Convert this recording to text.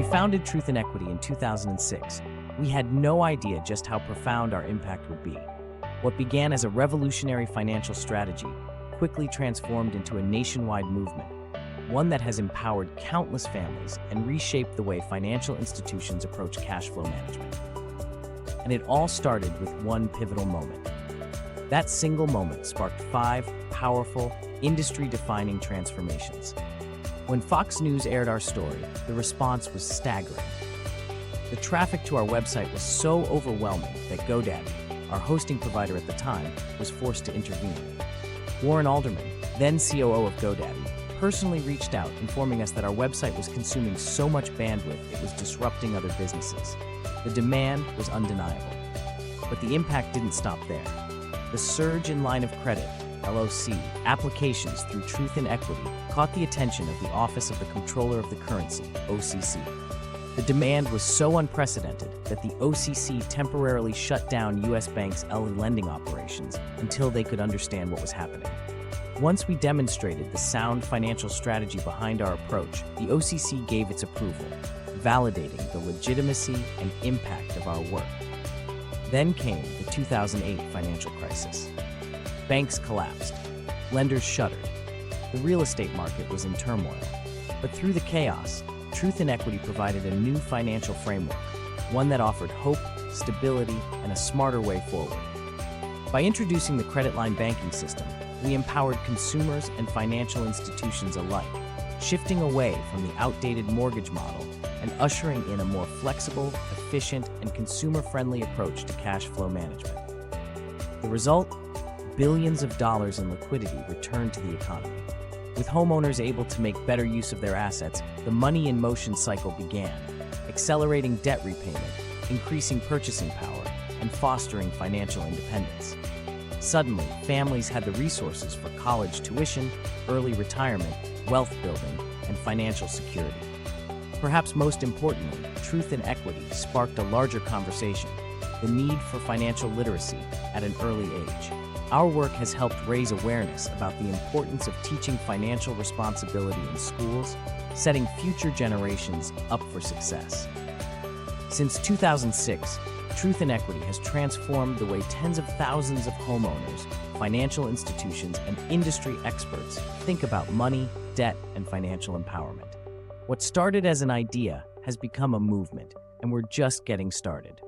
we founded Truth and Equity in 2006, we had no idea just how profound our impact would be. What began as a revolutionary financial strategy quickly transformed into a nationwide movement, one that has empowered countless families and reshaped the way financial institutions approach cash flow management. And it all started with one pivotal moment. That single moment sparked 5 powerful, industry-defining transformations. When Fox News aired our story, the response was staggering. The traffic to our website was so overwhelming that GoDaddy, our hosting provider at the time, was forced to intervene. Warren Alderman, then COO of GoDaddy, personally reached out, informing us that our website was consuming so much bandwidth it was disrupting other businesses. The demand was undeniable. But the impact didn't stop there. The surge in line of credit, LOC, applications through Truth and Equity caught the attention of the Office of the Comptroller of the Currency, OCC. The demand was so unprecedented that the OCC temporarily shut down U.S. banks' lending operations until they could understand what was happening. Once we demonstrated the sound financial strategy behind our approach, the OCC gave its approval, validating the legitimacy and impact of our work. Then came the 2008 financial crisis. Banks collapsed, lenders shuttered, the real estate market was in turmoil. But through the chaos, Truth and Equity provided a new financial framework, one that offered hope, stability, and a smarter way forward. By introducing the credit line banking system, we empowered consumers and financial institutions alike, shifting away from the outdated mortgage model and ushering in a more flexible, efficient, and consumer-friendly approach to cash flow management. The result? Billions of dollars in liquidity returned to the economy. With homeowners able to make better use of their assets, the money in motion cycle began, accelerating debt repayment, increasing purchasing power, and fostering financial independence. Suddenly, families had the resources for college tuition, early retirement, wealth building, and financial security. Perhaps most importantly, Truth and Equity sparked a larger conversation, the need for financial literacy at an early age. Our work has helped raise awareness about the importance of teaching financial responsibility in schools, setting future generations up for success. Since 2006, Truth and Equity has transformed the way tens of thousands of homeowners, financial institutions, and industry experts think about money, debt, and financial empowerment. What started as an idea has become a movement, and we're just getting started.